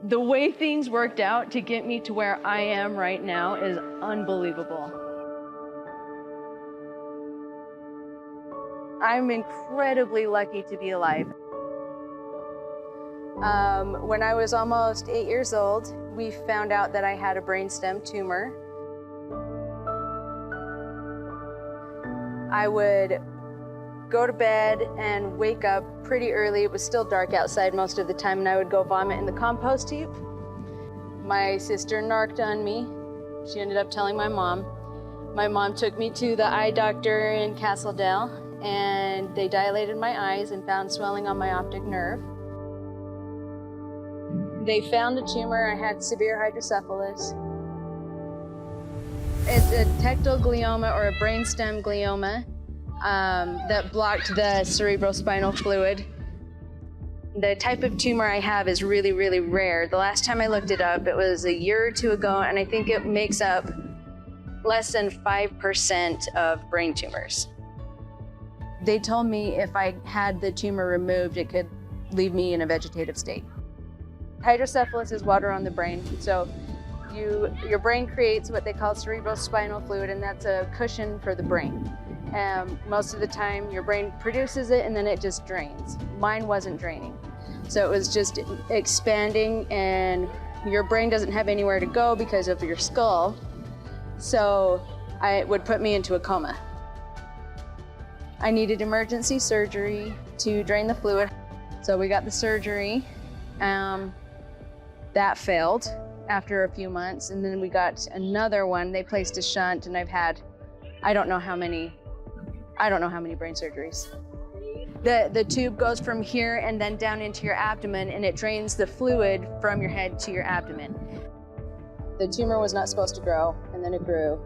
The way things worked out to get me to where I am right now is unbelievable. I'm incredibly lucky to be alive. When I was almost 8 years old, we found out that I had a brainstem tumor. I would go to bed and wake up pretty early. It was still dark outside most of the time, and I would go vomit in the compost heap. My sister narked on me. She ended up telling my mom. My mom took me to the eye doctor in Castledale, and they dilated my eyes and found swelling on my optic nerve. They found a tumor. I had severe hydrocephalus. It's a tectal glioma, or a brainstem glioma, that blocked the cerebrospinal fluid. The type of tumor I have is really, really rare. The last time I looked it up, it was a year or two ago, and I think it makes up less than 5% of brain tumors. They told me if I had the tumor removed, it could leave me in a vegetative state. Hydrocephalus is water on the brain, so your brain creates what they call cerebrospinal fluid, and that's a cushion for the brain. Most of the time, your brain produces it and then it just drains. Mine wasn't draining. So it was just expanding, and your brain doesn't have anywhere to go because of your skull. So it would put me into a coma. I needed emergency surgery to drain the fluid. So we got the surgery. That failed after a few months, and then we got another one. They placed a shunt, and I've had, I don't know how many brain surgeries. The tube goes from here and then down into your abdomen, and it drains the fluid from your head to your abdomen. The tumor was not supposed to grow, and then it grew.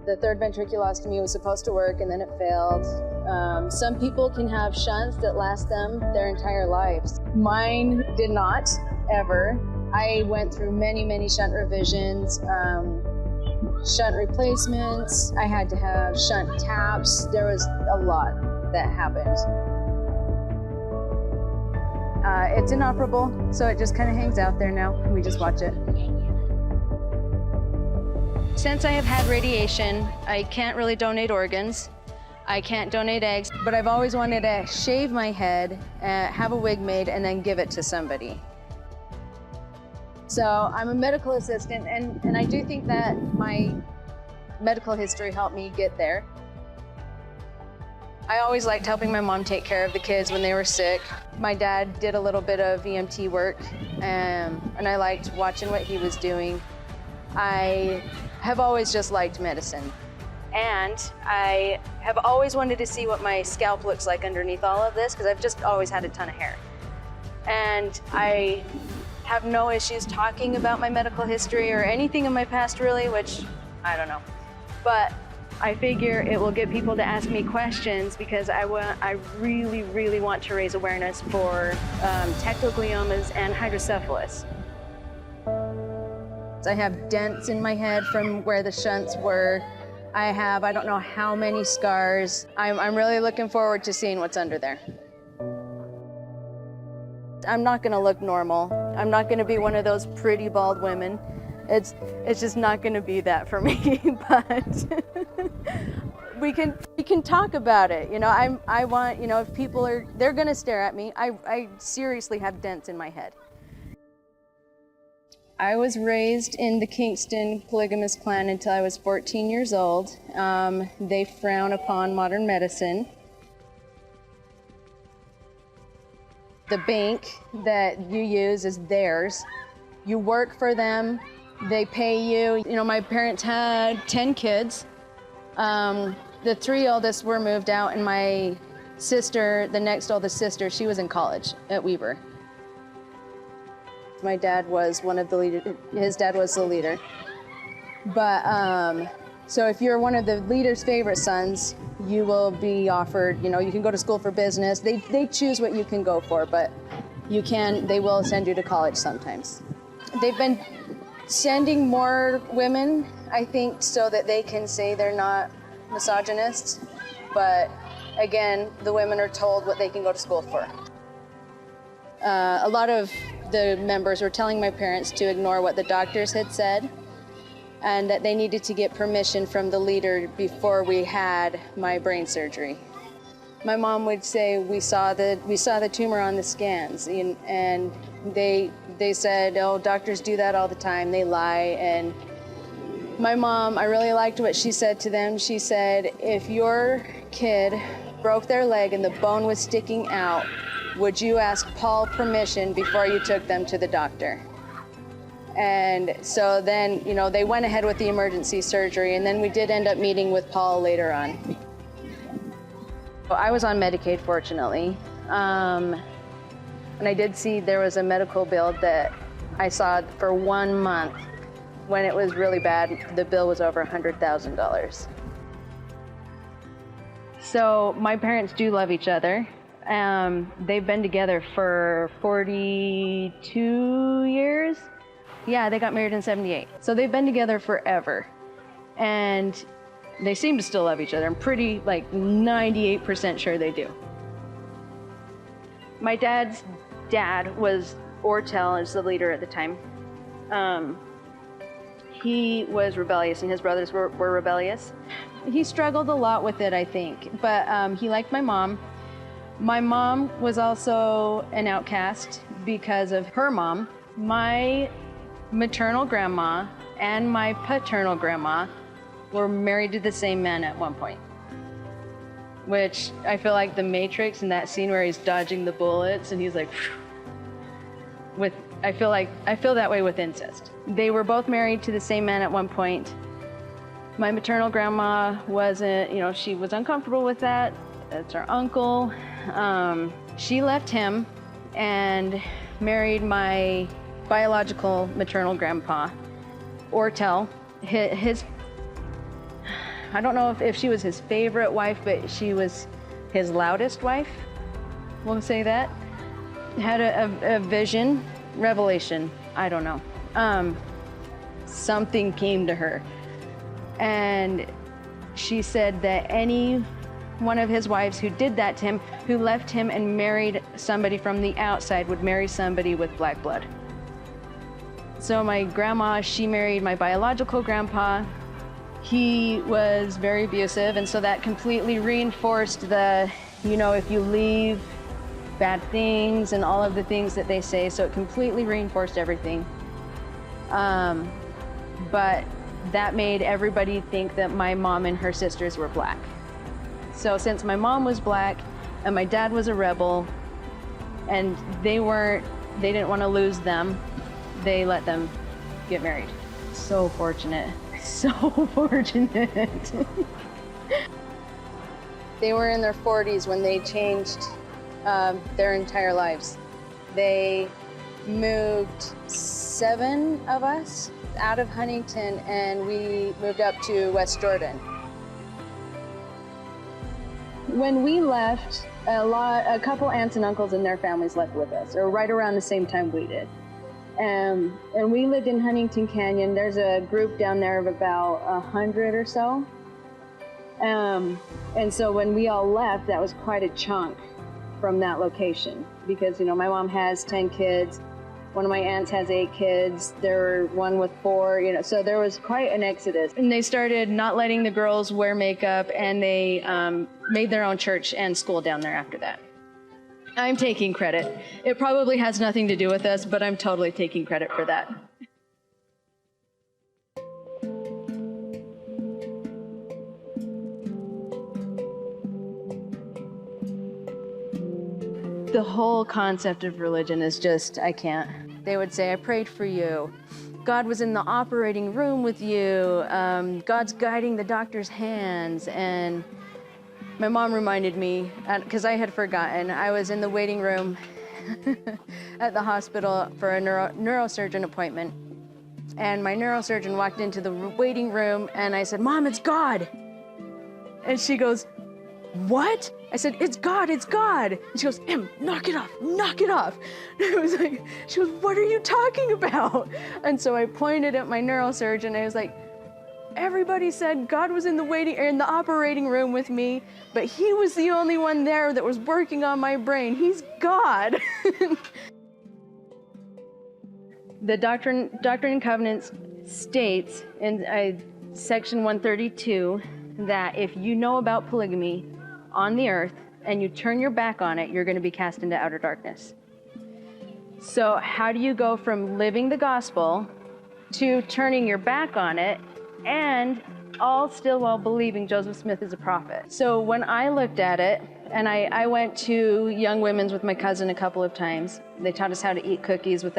The third ventriculostomy was supposed to work, and then it failed. Some people can have shunts that last them their entire lives. Mine did not, ever. I went through many, many shunt revisions, shunt replacements. I had to have shunt taps. There was a lot that happened. It's inoperable, so it just kind of hangs out there now, and we just watch it. Since I have had radiation, I can't really donate organs. I can't donate eggs, but I've always wanted to shave my head, have a wig made, and then give it to somebody. So I'm a medical assistant, and I do think that my medical history helped me get there. I always liked helping my mom take care of the kids when they were sick. My dad did a little bit of EMT work, and I liked watching what he was doing. I have always just liked medicine. And I have always wanted to see what my scalp looks like underneath all of this, because I've just always had a ton of hair. And I have no issues talking about my medical history or anything in my past, really, which I don't know. But I figure it will get people to ask me questions, because I really, really want to raise awareness for tectogliomas and hydrocephalus. I have dents in my head from where the shunts were. I don't know how many scars. I'm really looking forward to seeing what's under there. I'm not gonna look normal. I'm not gonna be one of those pretty bald women. It's just not gonna be that for me, but we can talk about it. You know, I want, you know, if people they're gonna stare at me. I seriously have dents in my head. I was raised in the Kingston polygamous clan until I was 14 years old. They frown upon modern medicine. The bank that you use is theirs. You work for them, they pay you. You know, my parents had 10 kids. The 3 oldest were moved out, and my sister, the next oldest sister, she was in college at Weber. My dad was one of the leaders, his dad was the leader. But, so if you're one of the leader's favorite sons, you will be offered, you know, you can go to school for business. They choose what you can go for, but they will send you to college sometimes. They've been sending more women, I think, so that they can say they're not misogynists. But again, the women are told what they can go to school for. A lot of the members were telling my parents to ignore what the doctors had said, and that they needed to get permission from the leader before we had my brain surgery. My mom would say, we saw the tumor on the scans, and they said, oh, doctors do that all the time, they lie. And my mom, I really liked what she said to them. She said, if your kid broke their leg and the bone was sticking out, would you ask Paul permission before you took them to the doctor? And so then, they went ahead with the emergency surgery, and then we did end up meeting with Paul later on. I was on Medicaid, fortunately. And I did see there was a medical bill that I saw for 1 month. When it was really bad, the bill was over $100,000. So my parents do love each other. They've been together for 42 years. Yeah, they got married in 78. So they've been together forever. And they seem to still love each other. I'm pretty, 98% sure they do. My dad's dad was Ortel, is the leader at the time. He was rebellious, and his brothers were rebellious. He struggled a lot with it, I think, but he liked my mom. My mom was also an outcast because of her mom. My maternal grandma and my paternal grandma were married to the same man at one point, which I feel like the Matrix in that scene where he's dodging the bullets and he's like, I feel that way with incest. They were both married to the same man at one point. My maternal grandma wasn't, she was uncomfortable with that. That's our uncle. She left him and married my biological maternal grandpa, Ortel. I don't know if she was his favorite wife, but she was his loudest wife. We'll say that. Had a vision, revelation, I don't know. Something came to her. And she said that any one of his wives who did that to him, who left him and married somebody from the outside, would marry somebody with black blood. So my grandma, she married my biological grandpa. He was very abusive, and so that completely reinforced the, if you leave bad things and all of the things that they say, so it completely reinforced everything. But that made everybody think that my mom and her sisters were black. So since my mom was black and my dad was a rebel, and they didn't want to lose them, they let them get married. So fortunate. So fortunate. They were in their 40s when they changed their entire lives. They moved 7 of us out of Huntington, and we moved up to West Jordan. When we left, a couple aunts and uncles and their families left with us, or right around the same time we did. And we lived in Huntington Canyon. There's a group down there of about 100 or so. And so when we all left, that was quite a chunk from that location, because my mom has 10 kids. One of my aunts has 8 kids. There were one with 4, so there was quite an exodus. And they started not letting the girls wear makeup, and they made their own church and school down there after that. I'm taking credit. It probably has nothing to do with us, but I'm totally taking credit for that. The whole concept of religion is just, I can't. They would say, I prayed for you. God was in the operating room with you. God's guiding the doctor's hands. And my mom reminded me, because I had forgotten, I was in the waiting room at the hospital for a neurosurgeon appointment. And my neurosurgeon walked into the waiting room, and I said, Mom, it's God. And she goes, what? I said, it's God, it's God. And she goes, Em, knock it off, knock it off. And I was like, she goes, what are you talking about? And so I pointed at my neurosurgeon, and I was like, everybody said God was in the operating room with me, but he was the only one there that was working on my brain. He's God. The Doctrine and Covenants states in section 132 that if you know about polygamy on the earth and you turn your back on it, you're going to be cast into outer darkness. So how do you go from living the gospel to turning your back on it, and all still while believing Joseph Smith is a prophet? So when I looked at it, and I went to Young Women's with my cousin a couple of times. They taught us how to eat cookies with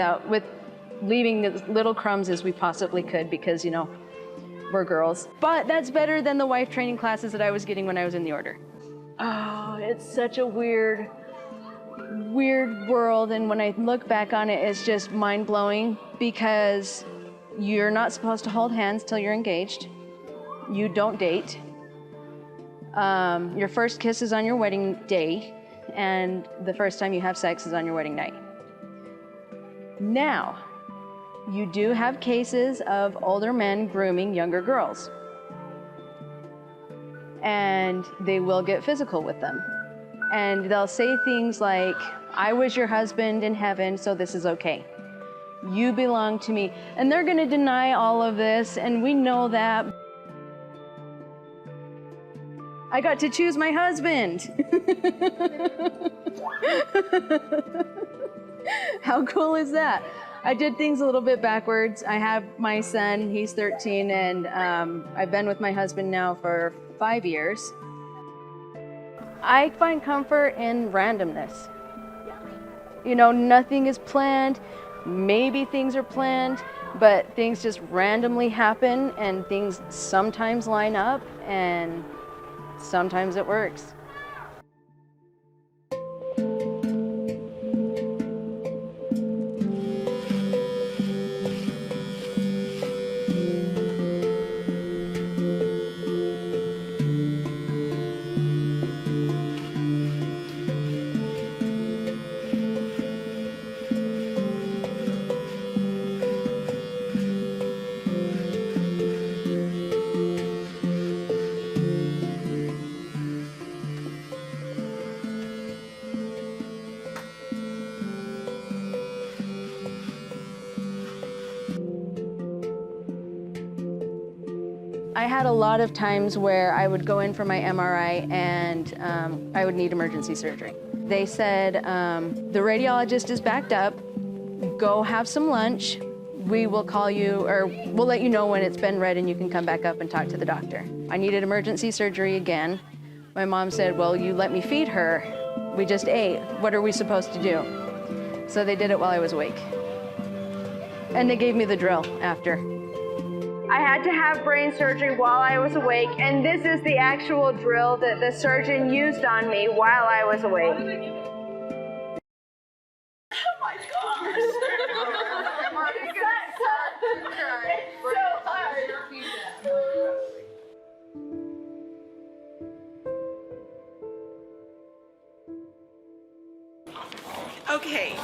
leaving as little crumbs as we possibly could, because, you know, we're girls. But that's better than the wife training classes that I was getting when I was in the order. Oh, it's such a weird world, and when I look back on it, it's just mind-blowing, because you're not supposed to hold hands till you're engaged. You don't date. Your first kiss is on your wedding day, and the first time you have sex is on your wedding night. Now, you do have cases of older men grooming younger girls, and they will get physical with them. And they'll say things like, I was your husband in heaven, so this is okay. You belong to me. And they're going to deny all of this, and we know that. I got to choose my husband. How cool is that? I did things a little bit backwards. I have my son, he's 13, and I've been with my husband now for 5 years. I find comfort in randomness. You know, nothing is planned. Maybe things are planned, but things just randomly happen, and things sometimes line up, and sometimes it works. I had a lot of times where I would go in for my MRI and I would need emergency surgery. They said, the radiologist is backed up, go have some lunch, we will call you, or we'll let you know when it's been read and you can come back up and talk to the doctor. I needed emergency surgery again. My mom said, well, you let me feed her, we just ate, what are we supposed to do? So they did it while I was awake. And they gave me the drill after. I had to have brain surgery while I was awake, and this is the actual drill that the surgeon used on me while I was awake. Oh my gosh! It's so hard. Okay.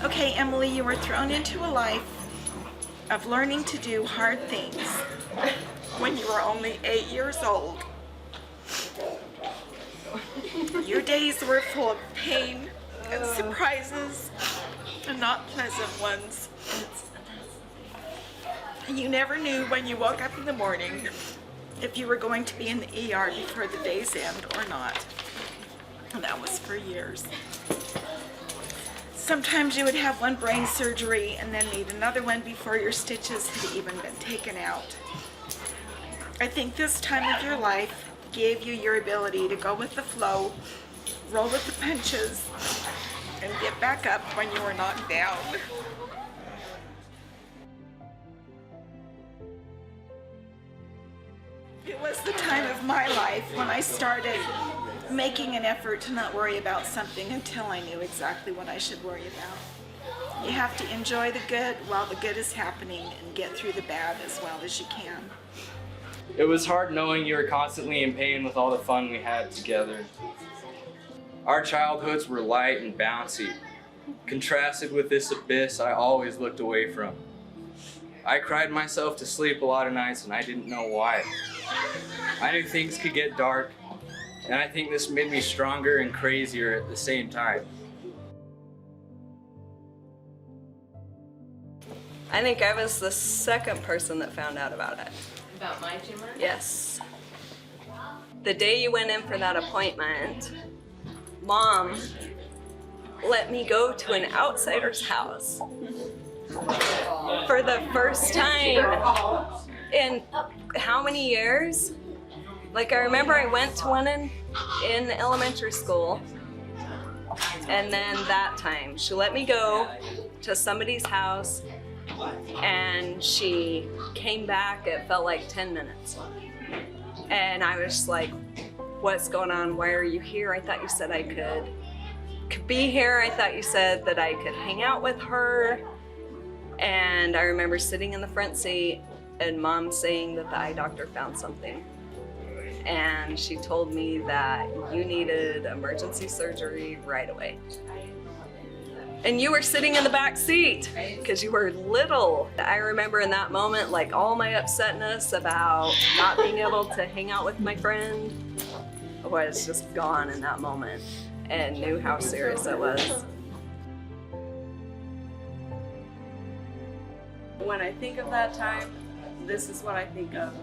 Okay, Emily, you were thrown into a life of learning to do hard things when you were only 8 years old. Your days were full of pain and surprises and not pleasant ones. You never knew when you woke up in the morning if you were going to be in the ER before the day's end or not. And that was for years. Sometimes you would have one brain surgery and then need another one before your stitches had even been taken out. I think this time of your life gave you your ability to go with the flow, roll with the punches, and get back up when you were knocked down. It was the time of my life when I started making an effort to not worry about something until I knew exactly what I should worry about. You have to enjoy the good while the good is happening and get through the bad as well as you can. It was hard knowing you were constantly in pain with all the fun we had together. Our childhoods were light and bouncy, contrasted with this abyss I always looked away from. I cried myself to sleep a lot of nights and I didn't know why. I knew things could get dark, and I think this made me stronger and crazier at the same time. I think I was the second person that found out about it. About my tumor? Yes. The day you went in for that appointment, Mom let me go to an outsider's house for the first time in how many years? Like, I remember I went to one in elementary school, and then that time she let me go to somebody's house, and she came back, it felt like 10 minutes. And I was like, what's going on? Why are you here? I thought you said I could be here. I thought you said that I could hang out with her. And I remember sitting in the front seat and Mom saying that the eye doctor found something. And she told me that you needed emergency surgery right away. And you were sitting in the back seat because you were little. I remember in that moment, like, all my upsetness about not being able to hang out with my friend was just gone in that moment, and knew how serious it was. When I think of that time, this is what I think of,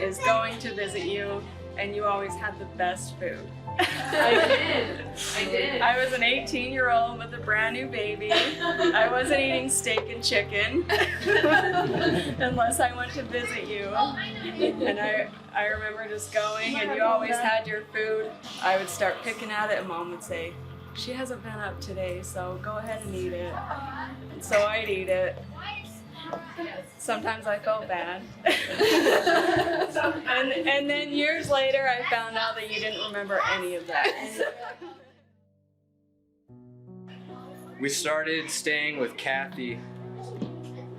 is going to visit you, and you always had the best food. I did. I was an 18-year-old with a brand new baby. I wasn't eating steak and chicken unless I went to visit you. And I remember just going, and you always had your food. I would start picking at it, and Mom would say, she hasn't been up today, so go ahead and eat it. And so I'd eat it. Sometimes I felt bad. and then years later, I found out that you didn't remember any of that. We started staying with Kathy.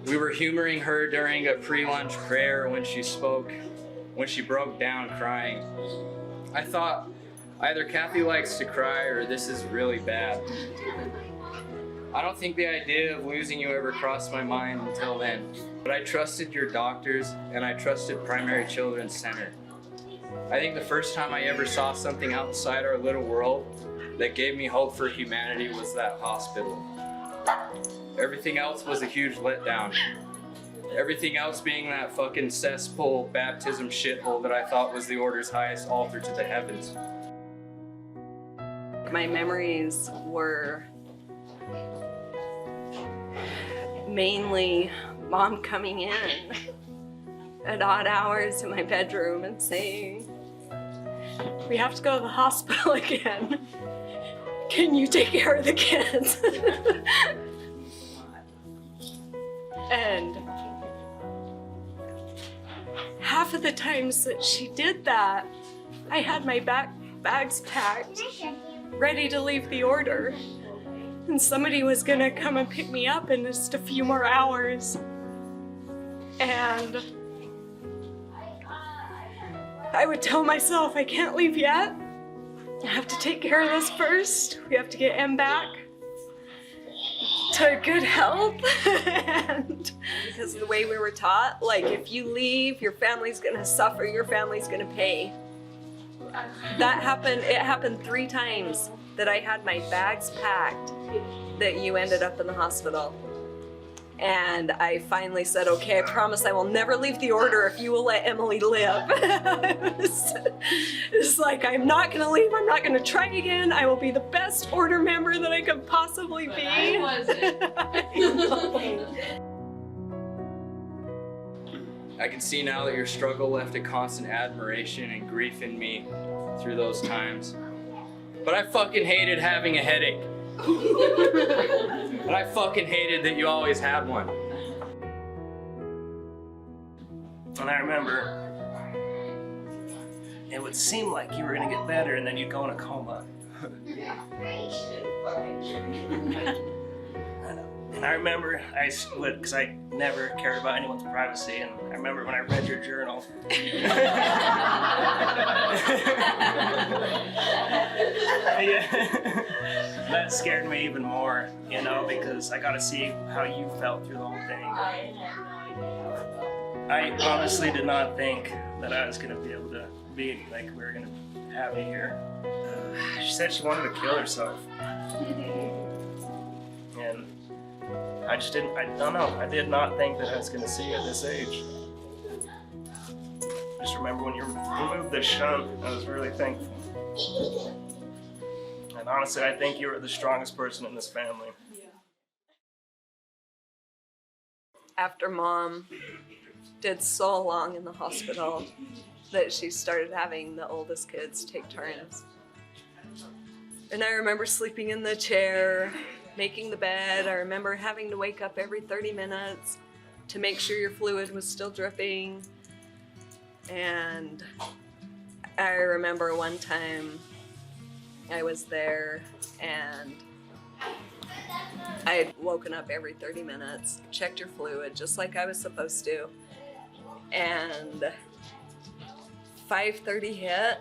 We were humoring her during a pre-lunch prayer when she broke down crying. I thought, either Kathy likes to cry or this is really bad. I don't think the idea of losing you ever crossed my mind until then, but I trusted your doctors and I trusted Primary Children's Center. I think the first time I ever saw something outside our little world that gave me hope for humanity was that hospital. Everything else was a huge letdown. Everything else being that fucking cesspool baptism shithole that I thought was the order's highest altar to the heavens. My memories were mainly Mom coming in at odd hours in my bedroom and saying, we have to go to the hospital again. Can you take care of the kids? And half of the times that she did that, I had my bags packed, ready to leave the order. And somebody was gonna come and pick me up in just a few more hours. And I would tell myself, I can't leave yet. I have to take care of this first. We have to get Em back to good health. And because of the way we were taught, like, if you leave, your family's gonna suffer, your family's gonna pay. That happened, it happened 3 times that I had my bags packed that you ended up in the hospital. And I finally said, okay, I promise I will never leave the order if you will let Emily live. It's like, I'm not gonna leave, I'm not gonna try again, I will be the best order member that I could possibly be. I wasn't. I can see now that your struggle left a constant admiration and grief in me through those times. But I fucking hated having a headache. And I fucking hated that you always had one. And I remember it would seem like you were gonna get better and then you'd go in a coma. And I remember I would, because I never cared about anyone's privacy, and I remember when I read your journal. that scared me even more, you know, because I got to see how you felt through the whole thing. I honestly did not think that I was going to be able to be like we were going to have you here. She said she wanted to kill herself. And I just didn't, I don't know, I did not think that I was going to see at this age. I just remember when you removed the shunt, I was really thankful. And honestly, I think you were the strongest person in this family. After Mom did so long in the hospital that she started having the oldest kids take turns. And I remember sleeping in the chair, making the bed. I remember having to wake up every 30 minutes to make sure your fluid was still dripping. And I remember one time I was there and I had woken up every 30 minutes, checked your fluid just like I was supposed to, and 5:30 hit,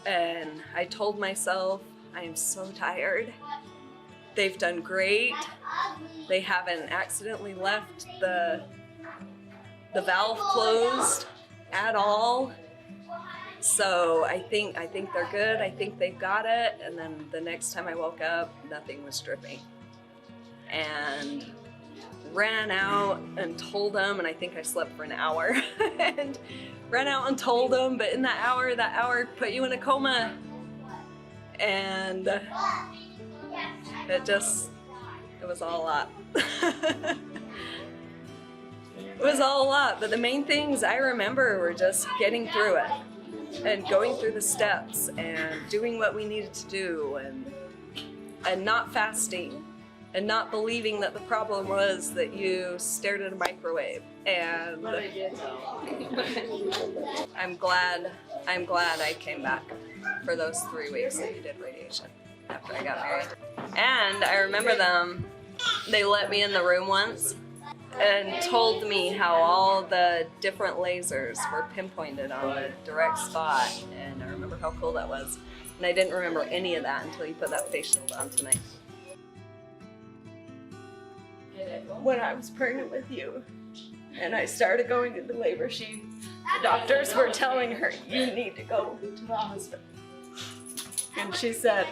and I told myself, I am so tired. They've done great. They haven't accidentally left the valve closed at all. So I think they're good. I think they've got it. And then the next time I woke up, nothing was dripping. And ran out and told them, and I think I slept for an hour, and ran out and told them, but in that hour put you in a coma. And it was all a lot. It was all a lot, but the main things I remember were just getting through it and going through the steps and doing what we needed to do, and not fasting and not believing that the problem was that you stared at a microwave. And But I did though. I'm glad I came back for those 3 weeks that you did radiation after I got married. And I remember they let me in the room once and told me how all the different lasers were pinpointed on a direct spot, and I remember how cool that was. And I didn't remember any of that until you put that face shield on tonight. When I was pregnant with you and I started going into labor, the doctors were telling her, you need to go to the hospital. And she said,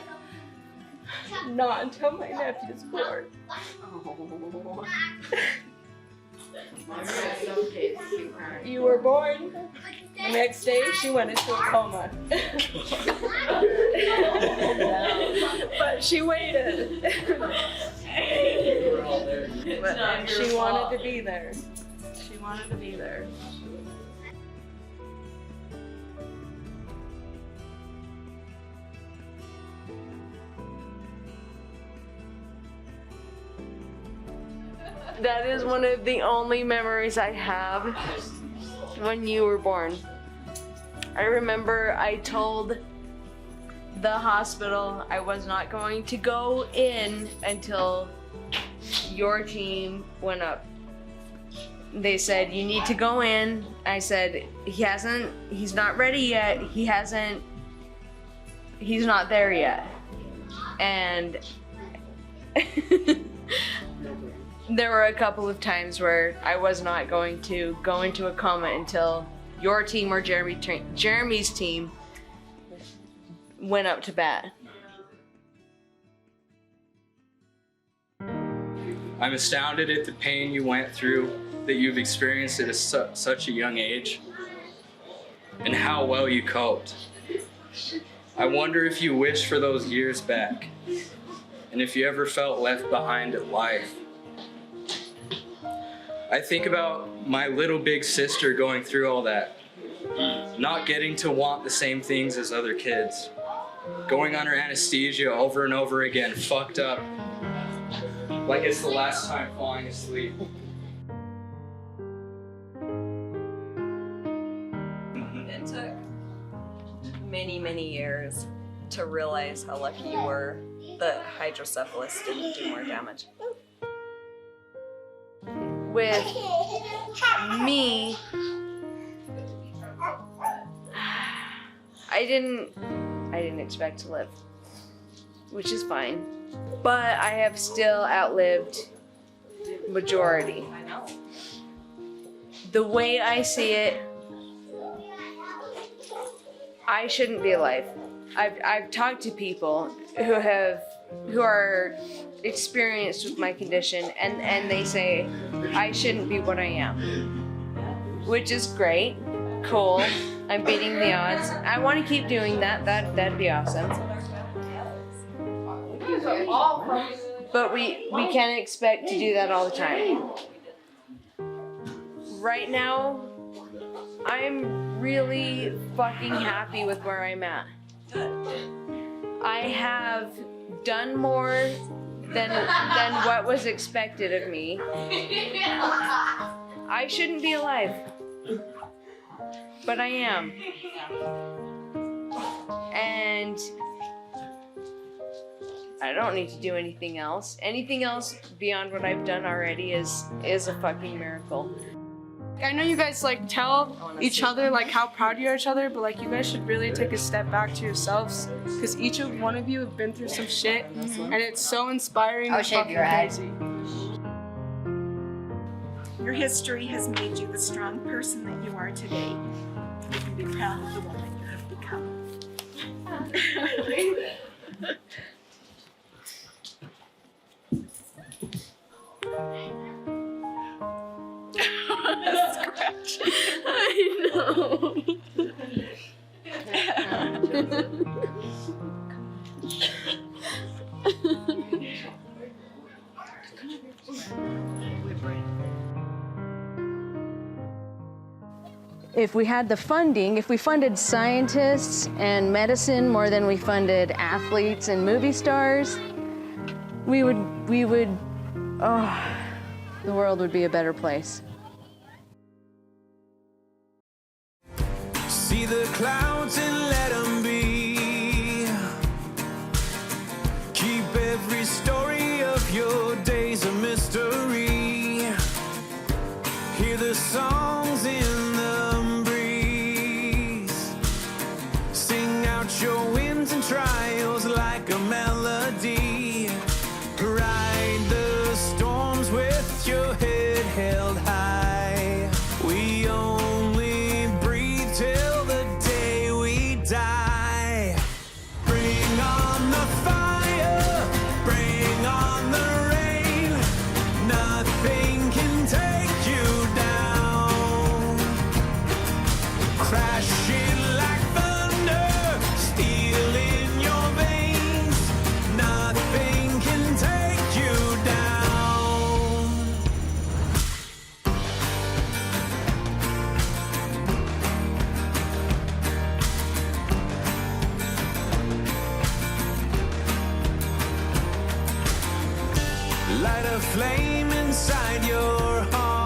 not until my nephew's born. Oh. Okay, keep crying. You were born. The next day, she went into a coma. But she waited. But she wanted to be there. She wanted to be there. That is one of the only memories I have when you were born. I remember I told the hospital I was not going to go in until your team went up. They said, you need to go in. I said, he's not ready yet. He's not there yet. And there were a couple of times where I was not going to go into a coma until your team or Jeremy's team went up to bat. I'm astounded at the pain you went through, that you've experienced at such a young age, and how well you coped. I wonder if you wish for those years back, and if you ever felt left behind in life. I think about my little big sister going through all that, not getting to want the same things as other kids, going under anesthesia over and over again, fucked up, like it's the last time falling asleep. It took many, many years to realize how lucky you were that hydrocephalus didn't do more damage. With me, I didn't expect to live, which is fine. but I have still outlived majority. The way I see it, I shouldn't be alive. I've talked to people who are experienced with my condition, and they say I shouldn't be what I am, which is great, cool. I'm beating the odds. I want to keep doing that. That'd be awesome. But we can't expect to do that all the time. Right now, I'm really fucking happy with where I'm at. I have done more than what was expected of me. I shouldn't be alive, but I am. And I don't need to do anything else. Anything else beyond what I've done already is a fucking miracle. I know you guys like tell each other like how proud you are of each other, but like you guys should really take a step back to yourselves, because each of one of you have been through some shit, and it's so inspiring and fucking crazy. Your history has made you the strong person that you are today. You can be proud of the woman you have become. I know. If we had the funding, if we funded scientists and medicine more than we funded athletes and movie stars, we would, the world would be a better place. See the clouds and let them be. Keep every story of your days a mystery. Hear the songs in the breeze. Sing out your wins and trials like a melody. Ride the storms with your head held high. We only breathe till the day we die. Bring on the fire, bring on the rain. Nothing can take you down. Crashing like thunder, steel in your veins. Nothing can take you down. Light a flame inside your heart.